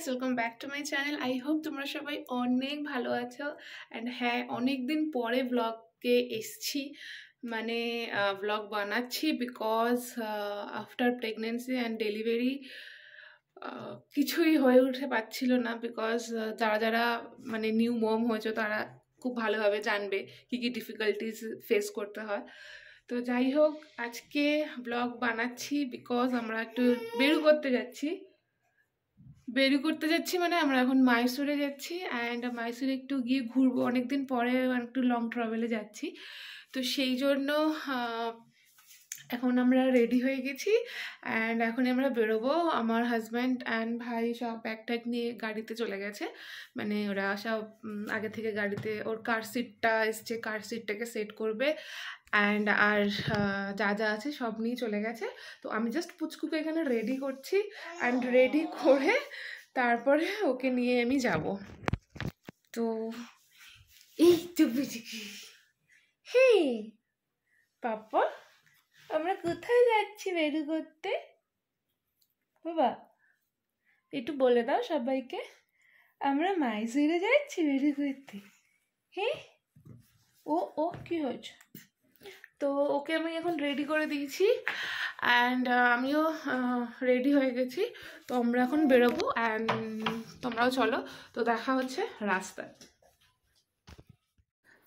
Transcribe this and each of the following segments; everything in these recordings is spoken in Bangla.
Guys, welcome back to my channel. I hope তোমরা সবাই অনেক ভালো আছো। অ্যান্ড হ্যাঁ, অনেক দিন পরে ব্লগে এসছি, মানে ব্লগ বানাচ্ছি because after pregnancy and delivery কিছুই হয়ে উঠে পারছিল না। বিকজ যারা যারা মানে নিউ মম হয়েছে তারা খুব ভালোভাবে জানবে কী কী ডিফিকাল্টিস ফেস করতে হয়। তো যাই হোক, আজকে ব্লগ বানাচ্ছি বিকজ আমরা একটু বেরু করতে যাচ্ছি মানে আমরা এখন মাইসোরে যাচ্ছি। অ্যান্ড মাইসোরে একটু গিয়ে ঘুরবো, অনেকদিন পরে একটু লং ট্রাভেলে যাচ্ছি। তো সেই জন্য এখন আমরা রেডি হয়ে গেছি অ্যান্ড এখন আমরা বেরোবো। আমার হাজব্যান্ড অ্যান্ড ভাই সব ব্যাগ ট্যাগ নিয়ে গাড়িতে চলে গেছে, মানে ওরা সব আগে থেকে গাড়িতে ওর কার সিটটা এসছে, কার সিটটাকে সেট করবে অ্যান্ড আর যা যা আছে সব নিয়ে চলে গেছে। তো আমি জাস্ট পুচকুকে এখানে রেডি করছি অ্যান্ড রেডি করে তারপরে ওকে নিয়ে আমি যাব। তো এই চুপি চুপি, হে পাপা, আমরা কোথায় যাচ্ছি বেরু করতে? বাবা একটু বলে দাও সবাইকে, আমরা মাইসোরে যাচ্ছি বেরু করতে। হ্যাঁ, ও কি হয়েছে? তো ওকে আমি এখন রেডি করে দিয়েছি অ্যান্ড আমিও রেডি হয়ে গেছি। তো আমরা এখন বেরোবো অ্যান্ড তোমরাও চলো। তো দেখা হচ্ছে রাস্তায়।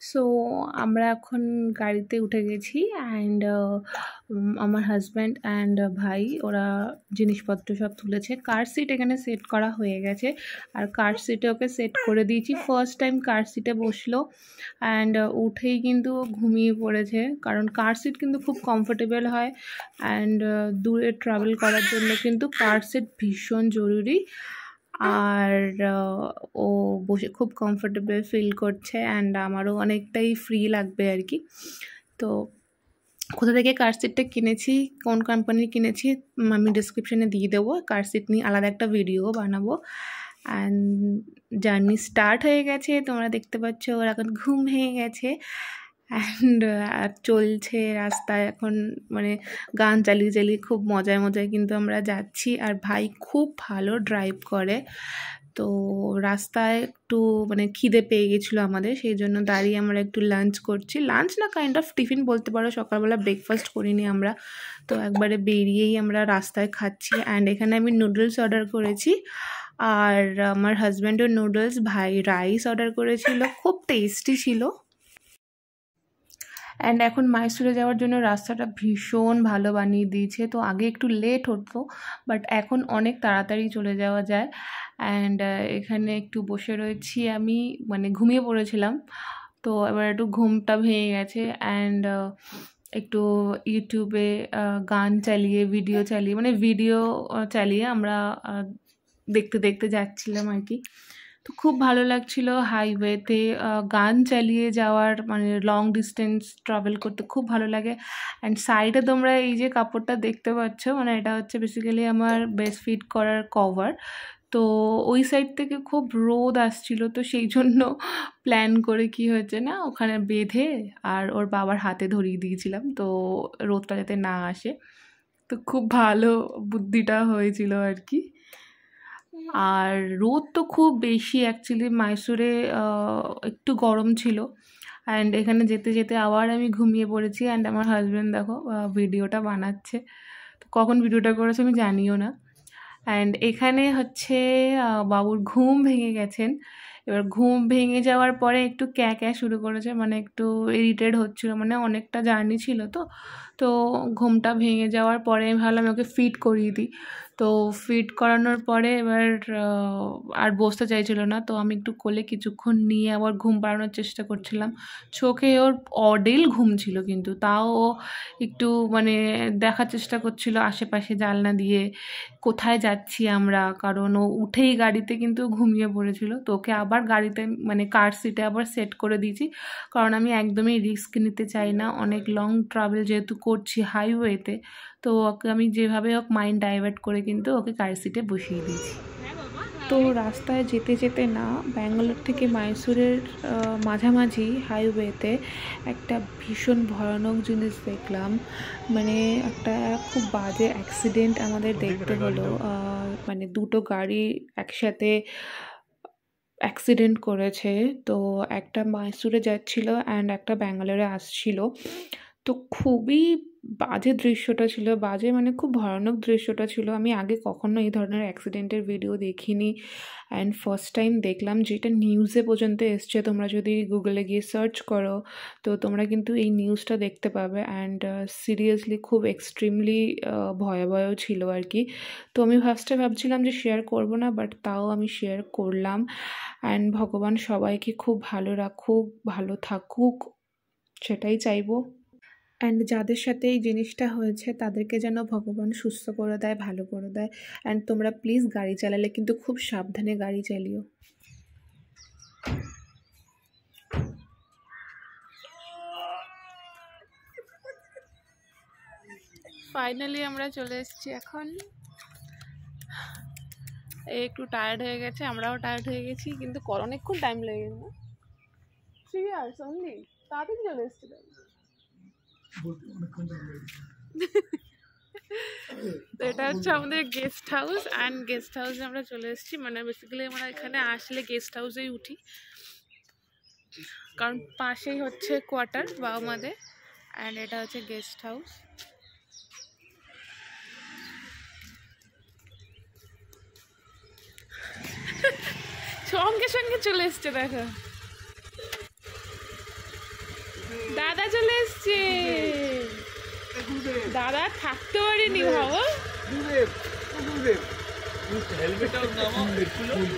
সো আমরা এখন গাড়িতে উঠে গেছি অ্যান্ড আমার হাজব্যান্ড অ্যান্ড ভাই ওরা জিনিসপত্র সব তুলেছে। কার সিট এখানে সেট করা হয়ে গেছে আর কার সিটে ওকে সেট করে দিয়েছি। ফার্স্ট টাইম কার সিটে বসলো অ্যান্ড উঠেই কিন্তু ঘুমিয়ে পড়েছে, কারণ কার সিট কিন্তু খুব কমফোর্টেবল হয় অ্যান্ড দূরে ট্রাভেল করার জন্য কিন্তু কার সিট ভীষণ জরুরি। আর ও বসে খুব কমফোর্টেবল ফিল করছে অ্যান্ড আমারও অনেকটাই ফ্রি লাগবে আর কি। তো কোথা থেকে কার সিটটা কিনেছি, কোন কোম্পানির কিনেছি আমি ডিসক্রিপশানে দিয়ে দেবো। কার সিট নিয়ে আলাদা একটা ভিডিও বানাবো। অ্যান্ড জার্নি স্টার্ট হয়ে গেছে, তোমরা দেখতে পাচ্ছ ওর এখন ঘুম ভেঙে গেছে অ্যান্ড চলছে রাস্তায় এখন, মানে গান চালিয়ে চালিয়ে খুব মজায় মজায় কিন্তু আমরা যাচ্ছি। আর ভাই খুব ভালো ড্রাইভ করে। তো রাস্তায় একটু মানে খিদে পেয়ে গেছিলো আমাদের, সেই জন্য দাঁড়িয়ে আমরা একটু লাঞ্চ করছি। লাঞ্চ না, কাইন্ড অফ টিফিন বলতে পারো, সকালবেলা ব্রেকফাস্ট করিনি আমরা। তো একবারে বেরিয়েই আমরা রাস্তায় খাচ্ছি অ্যান্ড এখানে আমি নুডলস অর্ডার করেছি আর আমার হাজব্যান্ডও নুডলস, ভাই রাইস অর্ডার করেছিল, খুব টেস্টি ছিল। অ্যান্ড এখন মাইসোরে যাওয়ার জন্য রাস্তাটা ভীষণ ভালো বানিয়ে দিয়েছে। তো আগে একটু লেট হতো, বাট এখন অনেক তাড়াতাড়ি চলে যাওয়া যায়। অ্যান্ড এখানে একটু বসে রয়েছি আমি, মানে ঘুমিয়ে পড়েছিলাম, তো এবার একটু ঘুমটা ভেঙে গেছে অ্যান্ড একটু ইউটিউবে গান চালিয়ে ভিডিও চালিয়ে আমরা দেখতে দেখতে যাচ্ছিলাম আর কি। তো খুব ভালো লাগছিল হাইওয়েতে গান চালিয়ে যাওয়ার, মানে লং ডিস্টেন্স ট্রাভেল করতে খুব ভালো লাগে। অ্যান্ড সাইডে তোমরা এই যে কাপড়টা দেখতে পাচ্ছ, মানে এটা হচ্ছে বেসিক্যালি আমার ব্রেস্ট ফিড করার কভার। তো ওই সাইড থেকে খুব রোদ আসছিল, তো সেই জন্য প্ল্যান করে কি হয়েছে না, ওখানে বেঁধে আর ওর বাবার হাতে ধরিয়ে দিয়েছিলাম, তো রোদটা যাতে না আসে। তো খুব ভালো বুদ্ধিটা হয়েছিল আর কি। আর রোদ তো খুব বেশি অ্যাকচুয়ালি মাইসোরে, একটু গরম ছিল। অ্যান্ড এখানে যেতে যেতে আবার আমি ঘুমিয়ে পড়েছি অ্যান্ড আমার হাজব্যান্ড দেখো ভিডিওটা বানাচ্ছে। তো কখন ভিডিওটা করেছে আমি জানিও না। অ্যান্ড এখানে হচ্ছে বাবুর ঘুম ভেঙে গেছেন। এবার ঘুম ভেঙে যাওয়ার পরে একটু ক্যা শুরু করেছে, মানে একটু ইরিটেড হচ্ছিলো, মানে অনেকটা জার্নি ছিল। তো ঘুমটা ভেঙে যাওয়ার পরে আমি ভাবলাম ওকে ফিড করিয়ে দিই। তো ফিড করানোর পরে এবার আর বসতে চাইছিল না, তো আমি একটু কোলে কিছুক্ষণ নিয়ে আবার ঘুম পাড়ানোর চেষ্টা করছিলাম। চোখে ওর অডেল ঘুম ছিল, কিন্তু তাও ও একটু মানে দেখার চেষ্টা করছিল আশেপাশে জানলা দিয়ে কোথায় যাচ্ছি আমরা, কারণ ও উঠেই গাড়িতে কিন্তু ঘুমিয়ে পড়েছিল। তো ওকে আবার গাড়িতে মানে কার সিটে আবার সেট করে দিয়েছি, কারণ আমি একদমই রিস্ক নিতে চাই না, অনেক লং ট্রাভেল যেহেতু করছি হাইওয়েতে। তো ওকে আমি যেভাবে হোক মাইন্ড ডাইভার্ট করে কিন্তু ওকে কার সিটে বসিয়ে দিয়েছি। তো তো রাস্তায় যেতে যেতে না ব্যাঙ্গালোর থেকে মাইসোরের মাঝামাঝি হাইওয়েতে একটা ভীষণ ভয়ানক জিনিস দেখলাম। মানে একটা খুব বাজে অ্যাক্সিডেন্ট আমাদের দেখতে হলো। মানে দুটো গাড়ি একসাথে অ্যাক্সিডেন্ট করেছে। তো একটা মাইসোরে যাচ্ছিল অ্যান্ড একটা ব্যাঙ্গালোরে আসছিল। তো খুবই বাজে দৃশ্যটা ছিল, বাজে মানে খুব ভয়ানক দৃশ্যটা ছিল। আমি আগে কখনো এই ধরনের অ্যাক্সিডেন্টের ভিডিও দেখিনি অ্যান্ড ফার্স্ট টাইম দেখলাম, যেটা নিউজে পর্যন্ত এসছে। তোমরা যদি গুগলে গিয়ে সার্চ করো তো তোমরা কিন্তু এই নিউজটা দেখতে পাবে। অ্যান্ড সিরিয়াসলি খুব এক্সট্রিমলি ভয়াবহ ছিল আর কি। তো আমি ফার্স্টে ভাবছিলাম যে শেয়ার করব না, বাট তাও আমি শেয়ার করলাম। অ্যান্ড ভগবান সবাইকে খুব ভালো রাখুক, ভালো থাকুক, সেটাই চাইবো। অ্যান্ড যাদের সাথে এই জিনিসটা হয়েছে তাদেরকে যেন ভগবান সুস্থ করে দেয়, ভালো করে দেয়। অ্যান্ড তোমরা প্লিজ গাড়ি চালালে কিন্তু খুব সাবধানে গাড়ি চালিও। ফাইনালি আমরা চলে এসেছি এখন। একটু টায়ার্ড হয়ে গেছে, আমরাও টায়ার্ড হয়ে গেছি, কিন্তু অনেকক্ষণ টাইম লেগে গেল। 3 hours only, তাড়াতাড়ি চলে এসেছি। তো এটা হচ্ছে আমাদের গেস্ট হাউস, অ্যান্ড গেস্ট হাউসে আমরা চলে এসেছি। মানে বেসিক্যালি আমরা এখানে আসলে গেস্ট হাউসেই উঠি, কারণ পাশেই হচ্ছে কোয়ার্টার বা আমাদের। অ্যান্ড এটা হচ্ছে গেস্ট হাউস। সঙ্গে সঙ্গে চলে এসছে, দেখো দাদা চলে এসছে। দাদা থাকতে পারিনি, ভাবো।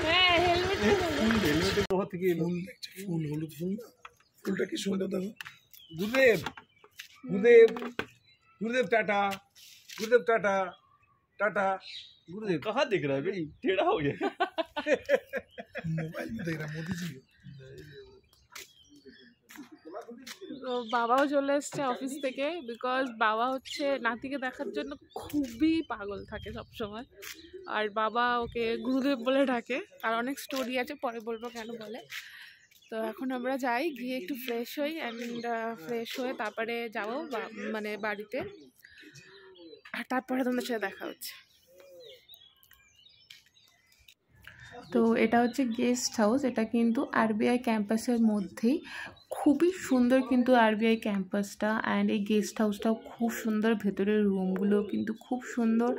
হ্যাঁ, হেলমেট ফুল হলুদ ফুল না, ফুলটা কি সুন্দর দেখো। गुरुदेव गुरुदेव गुरुदेव टाटा, गुरुदेव टाटा टाटा। गुरुदेव कहाँ दिख रहा है भाई, टेढ़ा हो गया। मोबाइल में देख रहा मोदी जी। তো বাবাও চলে এসছে অফিস থেকে, বিকজ বাবা হচ্ছে নাতিকে দেখার জন্য খুবই পাগল থাকে সবসময়। আর বাবা ওকে গুরুদেব বলে ডাকে, আর অনেক স্টোরি আছে, পরে বলবো কেন বলে। তো এখন আমরা যাই, গিয়ে একটু ফ্রেশ হই, অ্যান্ড ফ্রেশ হয়ে তারপরে যাবো মানে বাড়িতে, আর তারপরে তোমাদের সাথে দেখা হচ্ছে। তো এটা হচ্ছে গেস্ট হাউস, এটা কিন্তু আরবিআই ক্যাম্পাসের মধ্যেই। খুবই সুন্দর কিন্তু আরবিআই ক্যাম্পাসটা, অ্যান্ড এই গেস্ট হাউসটাও খুব সুন্দর, ভেতরের রুমগুলো কিন্তু খুব সুন্দর।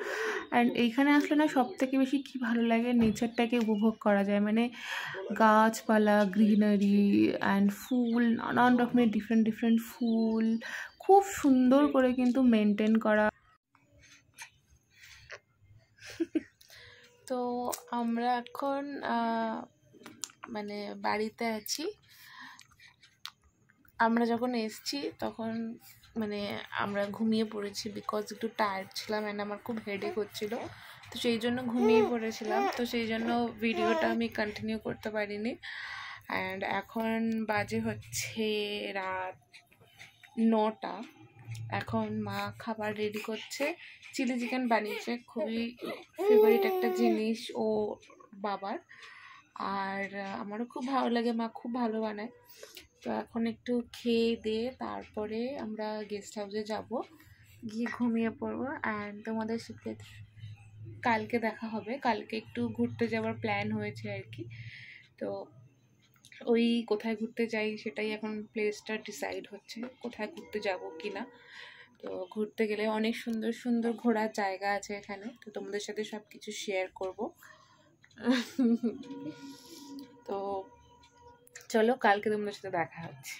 অ্যান্ড এইখানে আসলে না সব থেকে বেশি কী ভালো লাগে, নেচারটাকে উপভোগ করা যায়। মানে গাছপালা, গ্রিনারি অ্যান্ড ফুল, নানান রকমের ডিফারেন্ট ডিফারেন্ট ফুল, খুব সুন্দর করে কিন্তু মেনটেন করা। তো আমরা এখন মানে বাড়িতে আছি। আমরা যখন এসছি তখন মানে আমরা ঘুমিয়ে পড়েছি, বিকজ একটু টায়ার্ড ছিলাম অ্যান্ড আমার খুব হেডেক হচ্ছিল, তো সেই জন্য ঘুমিয়ে পড়েছিলাম। তো সেই জন্য ভিডিওটা আমি কন্টিনিউ করতে পারিনি। অ্যান্ড এখন বাজে হচ্ছে রাত 9টা। এখন মা খাবার রেডি করছে, চিলি চিকেন বানিয়েছে, খুবই ফেভারিট একটা জিনিস ও বাবার, আর আমারও খুব ভালো লাগে, মা খুব ভালো বানায়। তো এখন একটু খেয়ে দিয়ে তারপরে আমরা গেস্ট হাউসে যাব, গিয়ে ঘুমিয়ে পড়বো। অ্যান্ড তোমাদের সাথে কালকে দেখা হবে। কালকে একটু ঘুরতে যাওয়ার প্ল্যান হয়েছে আর কি। তো ওই কোথায় ঘুরতে যাই সেটাই এখন প্লেসটা ডিসাইড হচ্ছে, কোথায় ঘুরতে যাব কি না। তো ঘুরতে গেলে অনেক সুন্দর সুন্দর ঘোরার জায়গা আছে এখানে, তো তোমাদের সাথে সব কিছু শেয়ার করব। তো চলো কালকে তোমাদের সাথে দেখা হচ্ছে।